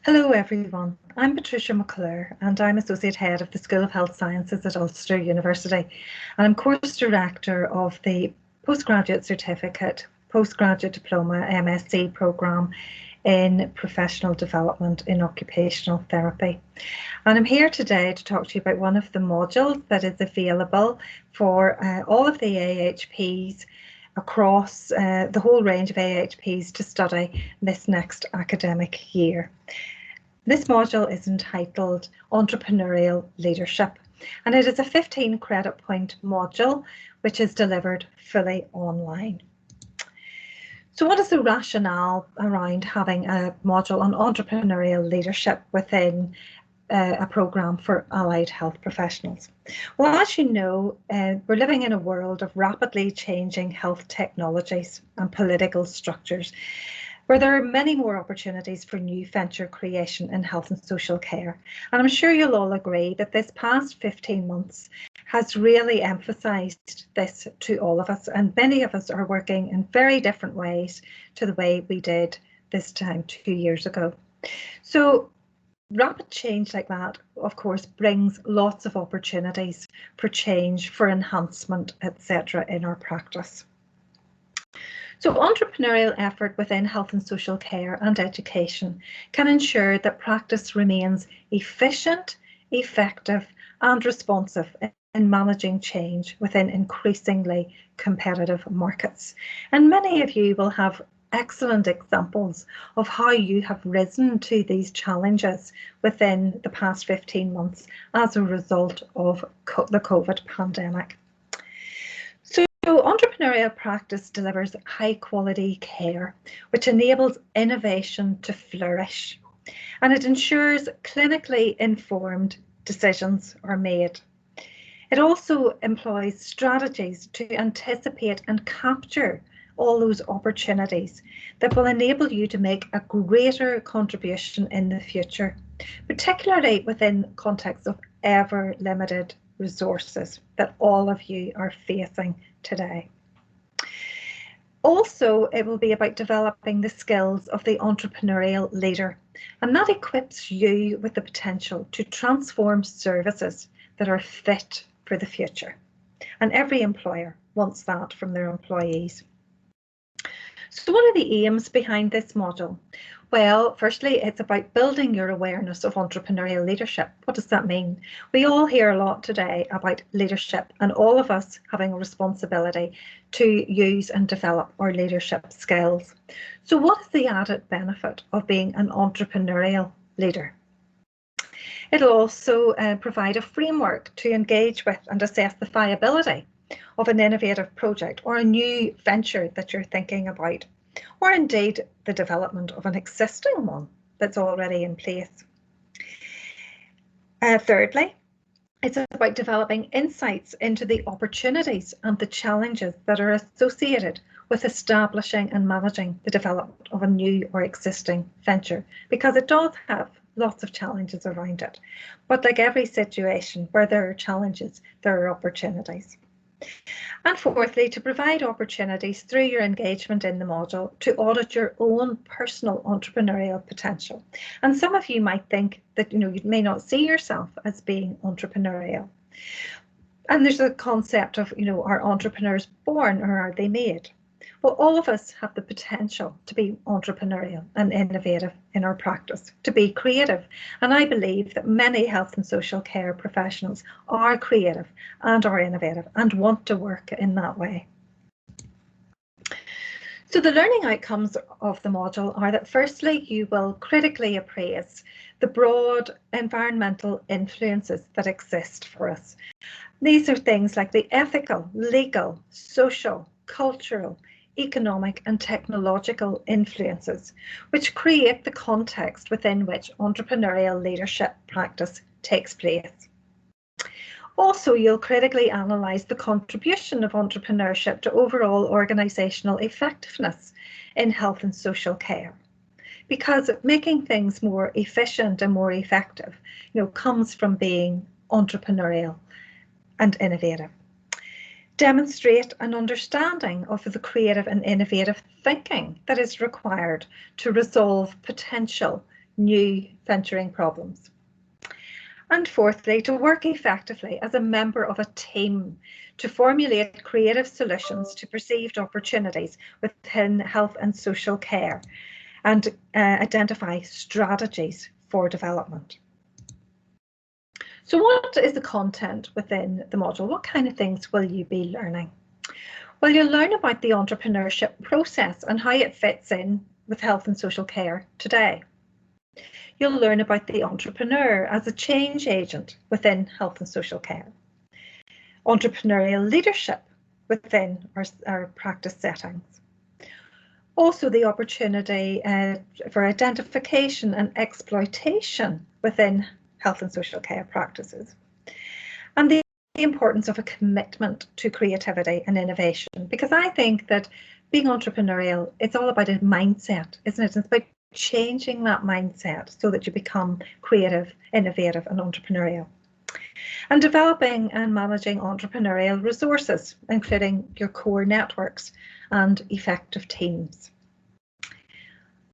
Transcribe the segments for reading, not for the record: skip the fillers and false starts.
Hello everyone, I'm Patricia McClure and I'm Associate Head of the School of Health Sciences at Ulster University, and I'm Course Director of the Postgraduate Certificate, Postgraduate Diploma MSc programme in Professional Development in Occupational Therapy. And I'm here today to talk to you about one of the modules that is available for all of the AHPs across the whole range of AHPs to study this next academic year. This module is entitled Entrepreneurial Leadership, and it is a 15 credit point module which is delivered fully online. So what is the rationale around having a module on entrepreneurial leadership within a programme for allied health professionals? Well, as you know, we're living in a world of rapidly changing health technologies and political structures, where there are many more opportunities for new venture creation in health and social care. And I'm sure you'll all agree that this past 15 months has really emphasised this to all of us, and many of us are working in very different ways to the way we did this time 2 years ago. So rapid change like that, of course, brings lots of opportunities for change, for enhancement, etc. in our practice. So entrepreneurial effort within health and social care and education can ensure that practice remains efficient, effective and responsive in managing change within increasingly competitive markets. And many of you will have excellent examples of how you have risen to these challenges within the past 15 months as a result of the COVID pandemic. So entrepreneurial practice delivers high quality care, which enables innovation to flourish, and it ensures clinically informed decisions are made. It also employs strategies to anticipate and capture all those opportunities that will enable you to make a greater contribution in the future, particularly within context of ever limited resources that all of you are facing today. Also, it will be about developing the skills of the entrepreneurial leader, and that equips you with the potential to transform services that are fit for the future. And every employer wants that from their employees. So what are the aims behind this module? Well, firstly, it's about building your awareness of entrepreneurial leadership. What does that mean? We all hear a lot today about leadership, and all of us having a responsibility to use and develop our leadership skills. So what is the added benefit of being an entrepreneurial leader? It'll also provide a framework to engage with and assess the viability of an innovative project or a new venture that you're thinking about, or indeed the development of an existing one that's already in place. Thirdly, it's about developing insights into the opportunities and the challenges that are associated with establishing and managing the development of a new or existing venture, because it does have lots of challenges around it. But like every situation where there are challenges, there are opportunities. And fourthly, to provide opportunities through your engagement in the module to audit your own personal entrepreneurial potential. And some of you might think that you may not see yourself as being entrepreneurial. And there's a concept of, are entrepreneurs born or are they made? Well, all of us have the potential to be entrepreneurial and innovative in our practice, to be creative. And I believe that many health and social care professionals are creative and are innovative and want to work in that way. So the learning outcomes of the module are that firstly, you will critically appraise the broad environmental influences that exist for us. These are things like the ethical, legal, social, cultural, economic and technological influences, which create the context within which entrepreneurial leadership practice takes place. Also, you'll critically analyse the contribution of entrepreneurship to overall organisational effectiveness in health and social care, because making things more efficient and more effective, comes from being entrepreneurial and innovative. Demonstrate an understanding of the creative and innovative thinking that is required to resolve potential new venturing problems. And fourthly, to work effectively as a member of a team to formulate creative solutions to perceived opportunities within health and social care and identify strategies for development. So what is the content within the module? What kind of things will you be learning? Well, you'll learn about the entrepreneurship process and how it fits in with health and social care today. You'll learn about the entrepreneur as a change agent within health and social care. Entrepreneurial leadership within our practice settings. Also the opportunity for identification and exploitation within health and social care practices. And the importance of a commitment to creativity and innovation, because I think that being entrepreneurial, it's all about a mindset, isn't it? It's about changing that mindset so that you become creative, innovative and entrepreneurial. And developing and managing entrepreneurial resources, including your core networks and effective teams.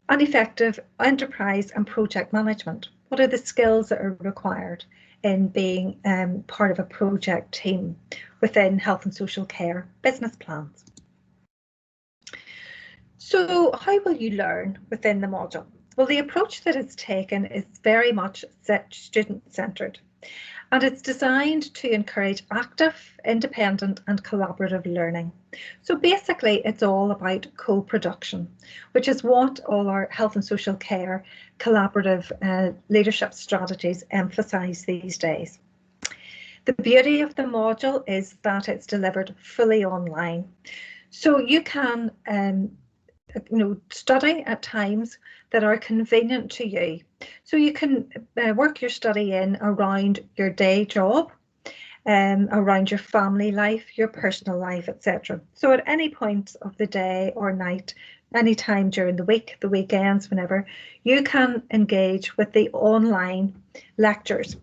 And effective enterprise and project management. What are the skills that are required in being part of a project team within health and social care business plans? So how will you learn within the module? Well, the approach that is taken is very much student-centred, and it's designed to encourage active, independent and collaborative learning. So basically it's all about co-production, which is what all our health and social care collaborative leadership strategies emphasise these days. The beauty of the module is that it's delivered fully online. So you can study at times that are convenient to you. So you can work your study in around your day job, around your family life, your personal life, etc. So at any point of the day or night, any time during the week, the weekends, whenever, you can engage with the online lectures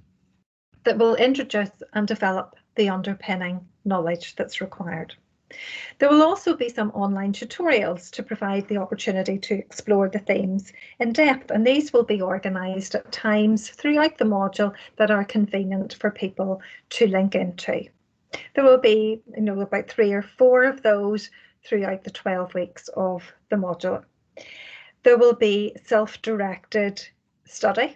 that will introduce and develop the underpinning knowledge that's required. There will also be some online tutorials to provide the opportunity to explore the themes in depth, and these will be organised at times throughout the module that are convenient for people to link into. There will be about 3 or 4 of those throughout the 12 weeks of the module. There will be self-directed study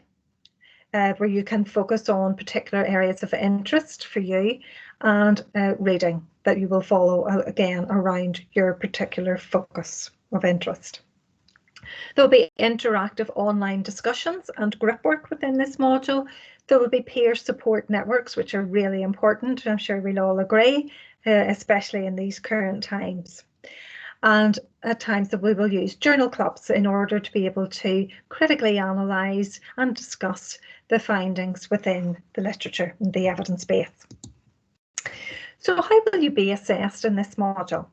where you can focus on particular areas of interest for you, and reading that you will follow again around your particular focus of interest. There will be interactive online discussions and group work within this module. There will be peer support networks, which are really important. I'm sure we'll all agree, especially in these current times. And at times that we will use journal clubs in order to be able to critically analyse and discuss the findings within the literature and the evidence base. So how will you be assessed in this module?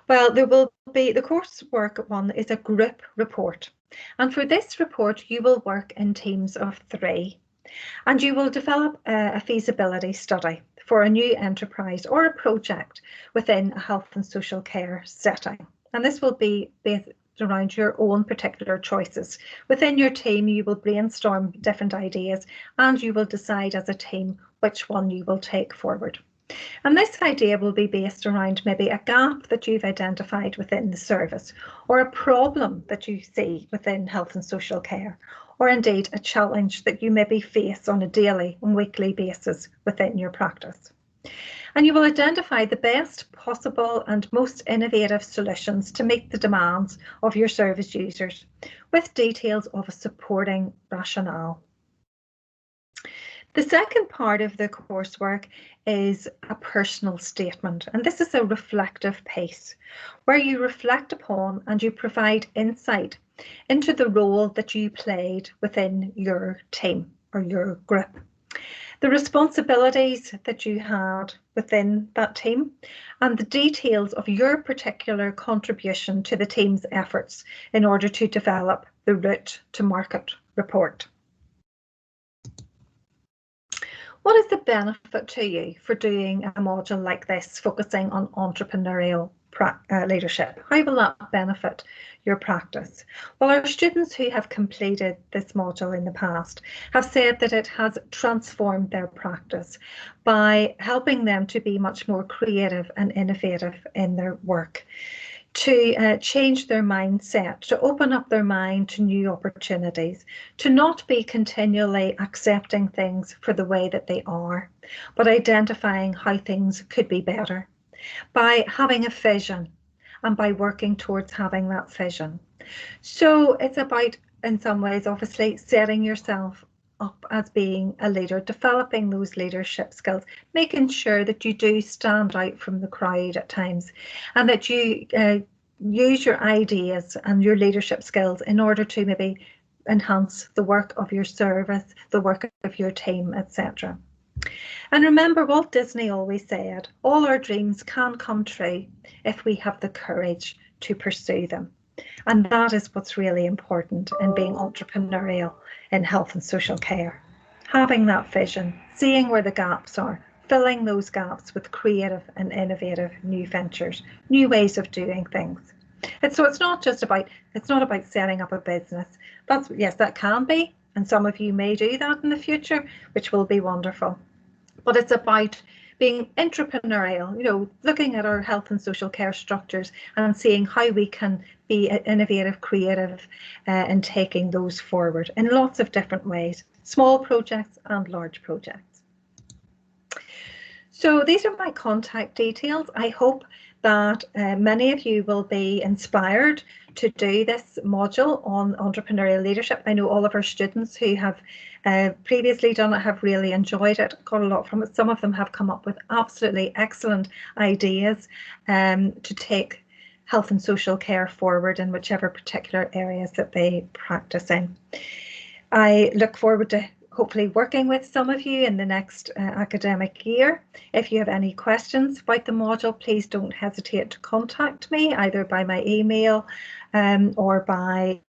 Well, there will be the coursework one is a group report. And for this report, you will work in teams of 3. And you will develop a feasibility study for a new enterprise or a project within a health and social care setting. And this will be based around your own particular choices. Within your team, you will brainstorm different ideas and you will decide as a team which one you will take forward. And this idea will be based around maybe a gap that you've identified within the service, or a problem that you see within health and social care, or indeed a challenge that you maybe face on a daily and weekly basis within your practice. And you will identify the best possible and most innovative solutions to meet the demands of your service users, with details of a supporting rationale. The second part of the coursework is a personal statement, and this is a reflective piece where you reflect upon and you provide insight into the role that you played within your team or your group, the responsibilities that you had within that team, and the details of your particular contribution to the team's efforts in order to develop the route to market report. What is the benefit to you for doing a module like this, focusing on entrepreneurial leadership? How will that benefit your practice? Well, our students who have completed this module in the past have said that it has transformed their practice by helping them to be much more creative and innovative in their work, to change their mindset, to open up their mind to new opportunities, to not be continually accepting things for the way that they are, but identifying how things could be better, by having a vision and by working towards having that vision. So it's about, in some ways, obviously, setting yourself up as being a leader, developing those leadership skills, making sure that you do stand out from the crowd at times, and that you use your ideas and your leadership skills in order to maybe enhance the work of your service, the work of your team, etc. And remember, Walt Disney always said, all our dreams can come true if we have the courage to pursue them. And that is what's really important in being entrepreneurial in health and social care. Having that vision, seeing where the gaps are, filling those gaps with creative and innovative new ventures, new ways of doing things. So it's not about setting up a business. Yes, that can be, and some of you may do that in the future, which will be wonderful. But it's about being entrepreneurial, looking at our health and social care structures and seeing how we can be innovative, creative, and taking those forward in lots of different ways, small projects and large projects. So these are my contact details. I hope that many of you will be inspired to do this module on entrepreneurial leadership. I know all of our students who have previously done it have really enjoyed it, got a lot from it. Some of them have come up with absolutely excellent ideas to take health and social care forward in whichever particular areas that they practice in. I look forward to hopefully working with some of you in the next academic year. If you have any questions about the module, please don't hesitate to contact me either by my email or by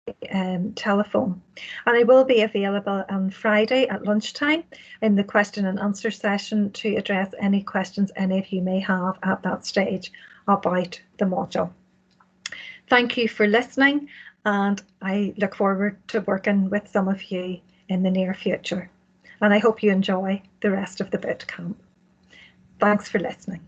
telephone. And I will be available on Friday at lunchtime in the question and answer session to address any questions any of you may have at that stage about the module. Thank you for listening, and I look forward to working with some of you in the near future. And I hope you enjoy the rest of the boot camp. Thanks for listening.